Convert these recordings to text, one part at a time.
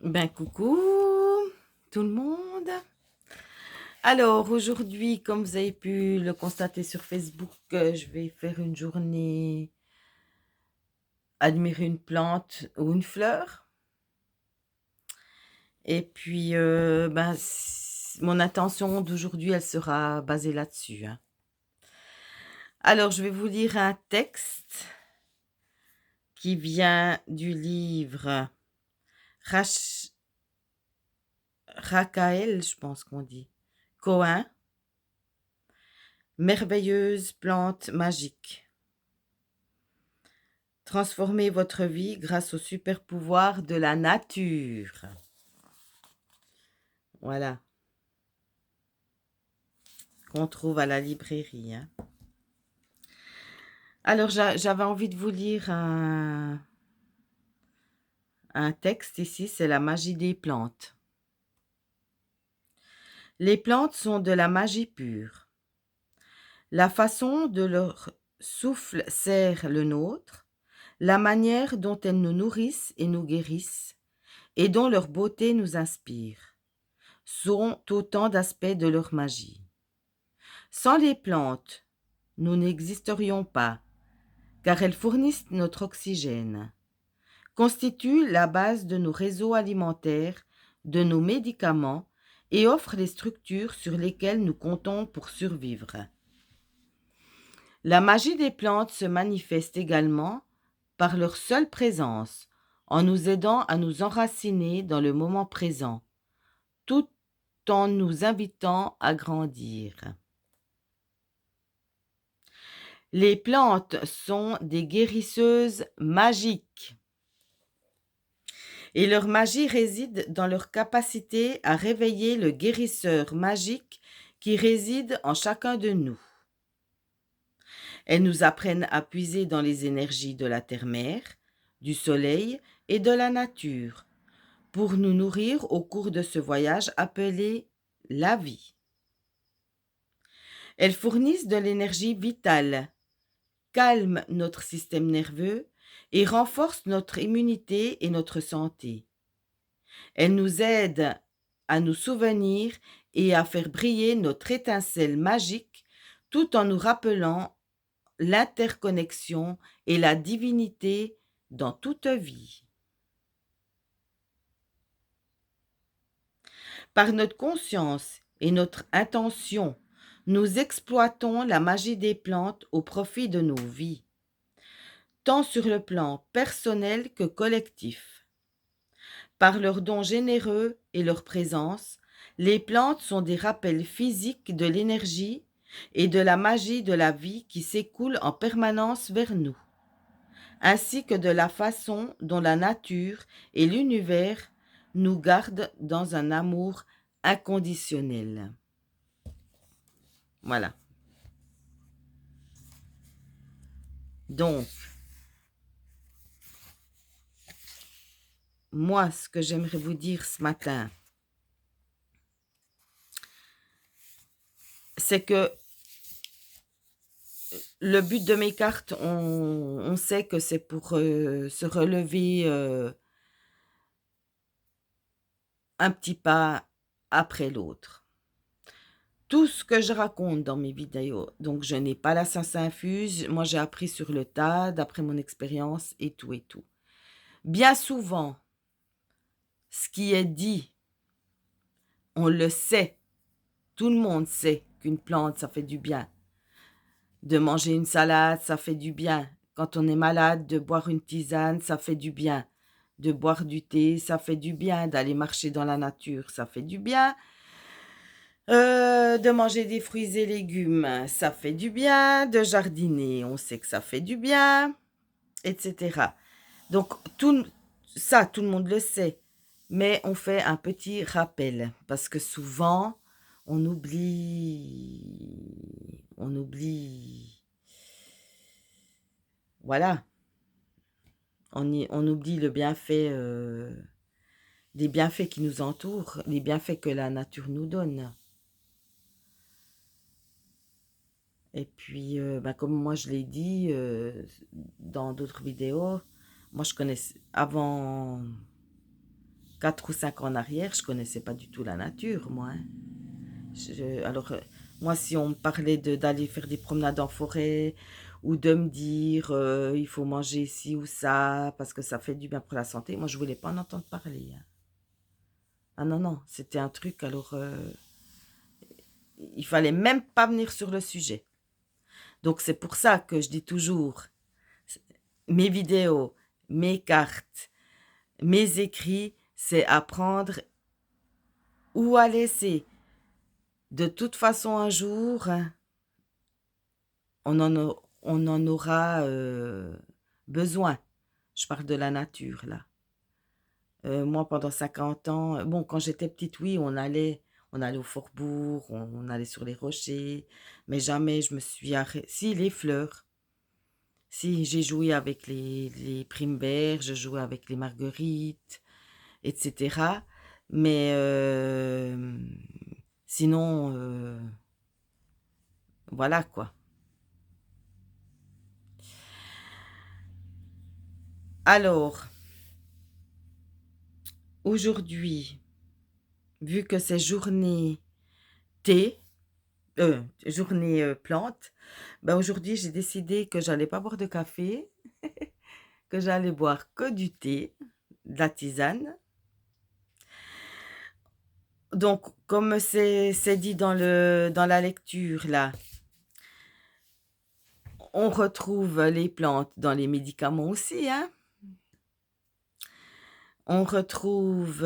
Ben coucou tout le monde. Alors aujourd'hui, comme vous avez pu le constater sur Facebook, je vais faire une journée admirer une plante ou une fleur. Et puis, mon intention d'aujourd'hui, elle sera basée là-dessus, hein. Alors, je vais vous lire un texte qui vient du livre Rach... Rakael, je pense qu'on dit, Cohen, Merveilleuse plante magique. Transformez votre vie grâce au super pouvoir de la nature. Voilà, qu'on trouve à la librairie, hein. Alors, j'avais envie de vous lire un texte ici, c'est la magie des plantes. Les plantes sont de la magie pure. La façon dont leur souffle sert le nôtre, la manière dont elles nous nourrissent et nous guérissent, et dont leur beauté nous inspire, sont autant d'aspects de leur magie. Sans les plantes, nous n'existerions pas, car elles fournissent notre oxygène, constituent la base de nos réseaux alimentaires, de nos médicaments et offrent les structures sur lesquelles nous comptons pour survivre. La magie des plantes se manifeste également par leur seule présence, en nous aidant à nous enraciner dans le moment présent, tout en nous invitant à grandir. Les plantes sont des guérisseuses magiques et leur magie réside dans leur capacité à réveiller le guérisseur magique qui réside en chacun de nous. Elles nous apprennent à puiser dans les énergies de la terre-mère, du soleil et de la nature pour nous nourrir au cours de ce voyage appelé la vie. Elles fournissent de l'énergie vitale, calment notre système nerveux et renforcent notre immunité et notre santé. Elles nous aident à nous souvenir et à faire briller notre étincelle magique tout en nous rappelant l'interconnexion et la divinité dans toute vie. Par notre conscience et notre intention, nous exploitons la magie des plantes au profit de nos vies, tant sur le plan personnel que collectif. Par leurs dons généreux et leur présence, les plantes sont des rappels physiques de l'énergie et de la magie de la vie qui s'écoule en permanence vers nous, ainsi que de la façon dont la nature et l'univers nous gardent dans un amour inconditionnel. Voilà. Donc, moi, ce que j'aimerais vous dire ce matin, c'est que le but de mes cartes, on sait que c'est pour se relever un petit pas après l'autre. Tout ce que je raconte dans mes vidéos, donc je n'ai pas la science infuse, moi j'ai appris sur le tas, d'après mon expérience et tout et tout. Bien souvent, ce qui est dit, on le sait, tout le monde sait qu'une plante, ça fait du bien. De manger une salade, ça fait du bien. Quand on est malade, de boire une tisane, ça fait du bien. De boire du thé, ça fait du bien. D'aller marcher dans la nature, ça fait du bien. De manger des fruits et légumes, ça fait du bien. De jardiner, on sait que ça fait du bien, etc. Donc, tout le monde le sait. Mais on fait un petit rappel parce que souvent, on oublie, voilà, on oublie le bienfait, les bienfaits qui nous entourent, les bienfaits que la nature nous donne. Et puis, comme moi je l'ai dit dans d'autres vidéos, moi je connaissais, avant 4 ou 5 ans en arrière, je connaissais pas du tout la nature, moi, hein. Alors, moi, si on me parlait d'aller faire des promenades en forêt ou de me dire il faut manger ci ou ça parce que ça fait du bien pour la santé, moi, je voulais pas en entendre parler, hein. Ah non, non, c'était un truc, alors il fallait même pas venir sur le sujet. Donc, c'est pour ça que je dis toujours mes vidéos, mes cartes, mes écrits, c'est apprendre ou à laisser. De toute façon, un jour, on en aura besoin. Je parle de la nature, là. Moi, pendant 50 ans, bon, quand j'étais petite, oui, on allait au Faubourg, on allait sur les rochers, mais jamais je me suis arrêtée. Si, les fleurs. Si, j'ai joué avec les primevères, je jouais avec les marguerites, etc. Mais sinon, voilà quoi. Alors, aujourd'hui, vu que c'est journée thé, journée plante, ben aujourd'hui j'ai décidé que j'allais pas boire de café, que j'allais boire que du thé, de la tisane. Donc, comme c'est dit dans la lecture là, on retrouve les plantes dans les médicaments aussi, hein. On retrouve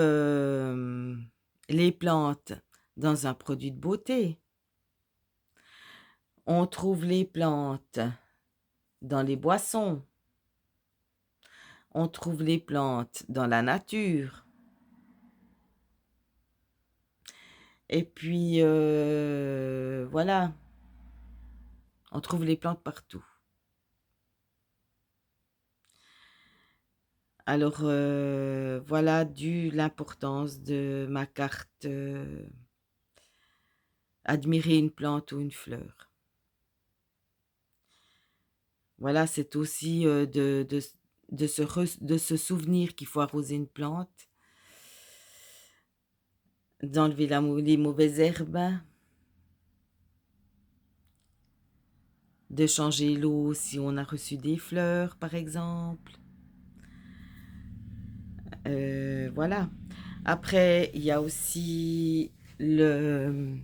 les plantes dans un produit de beauté. On trouve les plantes dans les boissons. On trouve les plantes dans la nature. Et puis, voilà, on trouve les plantes partout. Alors, voilà dû l'importance de ma carte admirer une plante ou une fleur. Voilà, c'est aussi de se souvenir qu'il faut arroser une plante, d'enlever les mauvaises herbes, de changer l'eau si on a reçu des fleurs, par exemple. Voilà. Après, il y a aussi le...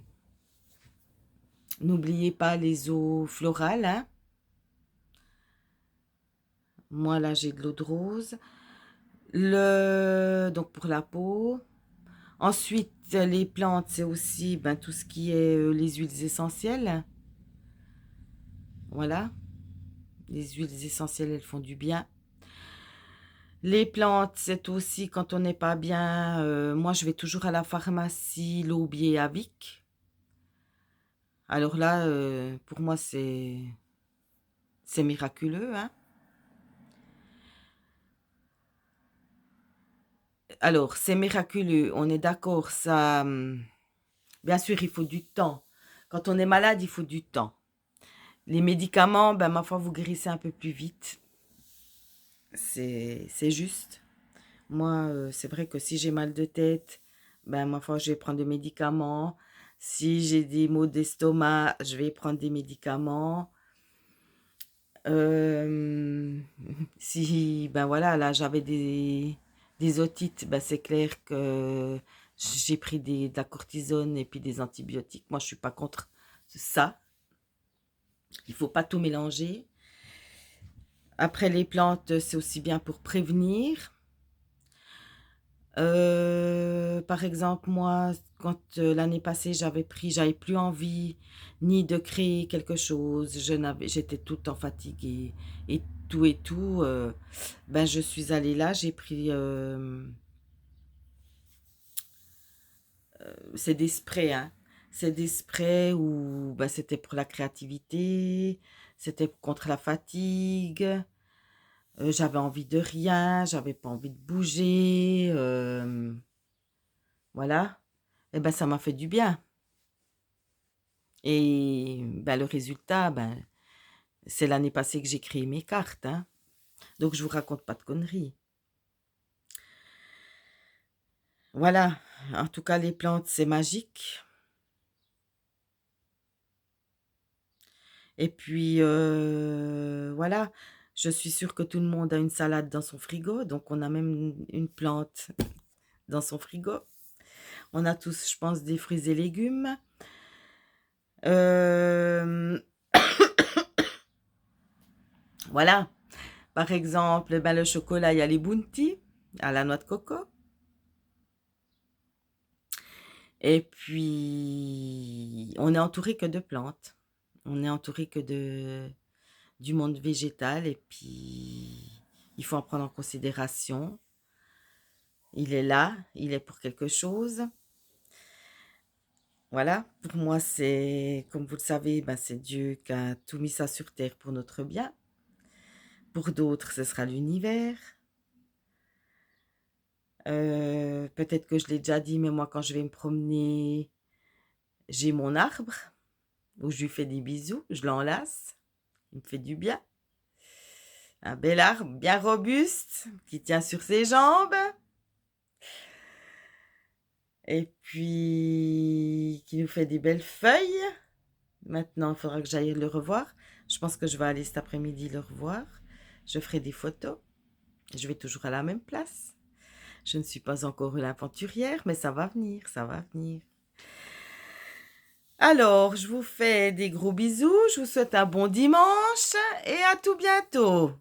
N'oubliez pas les eaux florales, hein. Moi, là, j'ai de l'eau de rose. Donc, pour la peau. Ensuite, les plantes, c'est aussi ben, tout ce qui est les huiles essentielles. Voilà. Les huiles essentielles, elles font du bien. Les plantes, c'est aussi quand on n'est pas bien. Moi, je vais toujours à la pharmacie Laubier à Vic. Alors là, pour moi, c'est miraculeux, hein. Alors, c'est miraculeux, on est d'accord, ça... bien sûr, il faut du temps. Quand on est malade, il faut du temps. Les médicaments, ben, ma foi, vous guérissez un peu plus vite. C'est juste. Moi, c'est vrai que si j'ai mal de tête, ben, ma foi, je vais prendre des médicaments. Si j'ai des maux d'estomac, je vais prendre des médicaments. Euh, Si, ben voilà, là, j'avais des otites, ben c'est clair que j'ai pris de la cortisone et puis des antibiotiques. Moi, je suis pas contre ça. Il faut pas tout mélanger. Après, les plantes, c'est aussi bien pour prévenir. Par exemple, moi, quand l'année passée, j'avais plus envie ni de créer quelque chose. J'étais tout le temps fatiguée et tout. Ben, je suis allée là, j'ai pris, c'est des sprays, hein. C'est des sprays où ben, c'était pour la créativité, c'était contre la fatigue. J'avais envie de rien, j'avais pas envie de bouger. Voilà. Et ben, ça m'a fait du bien. Et ben, le résultat, ben, c'est l'année passée que j'ai créé mes cartes, hein. Donc, je vous raconte pas de conneries. Voilà, en tout cas les plantes, c'est magique. Et puis, voilà, je suis sûre que tout le monde a une salade dans son frigo, donc on a même une plante dans son frigo. On a tous, je pense, des fruits et légumes. Hem, voilà, par exemple, ben, le chocolat, il y a les Bounty à la noix de coco. Et puis, on est entouré que de plantes. On est entouré que de du monde végétal et puis il faut en prendre en considération. Il est là, il est pour quelque chose. Voilà, pour moi, c'est, comme vous le savez, ben, c'est Dieu qui a tout mis ça sur terre pour notre bien. Pour d'autres, ce sera l'univers. Peut-être que je l'ai déjà dit, mais moi, quand je vais me promener, j'ai mon arbre où je lui fais des bisous, je l'enlace, il me fait du bien. Un bel arbre bien robuste qui tient sur ses jambes et puis qui nous fait des belles feuilles. Maintenant, il faudra que j'aille le revoir. Je pense que je vais aller cet après-midi le revoir. Je ferai des photos. Je vais toujours à la même place. Je ne suis pas encore une aventurière, mais ça va venir, ça va venir. Alors, je vous fais des gros bisous, je vous souhaite un bon dimanche et à tout bientôt.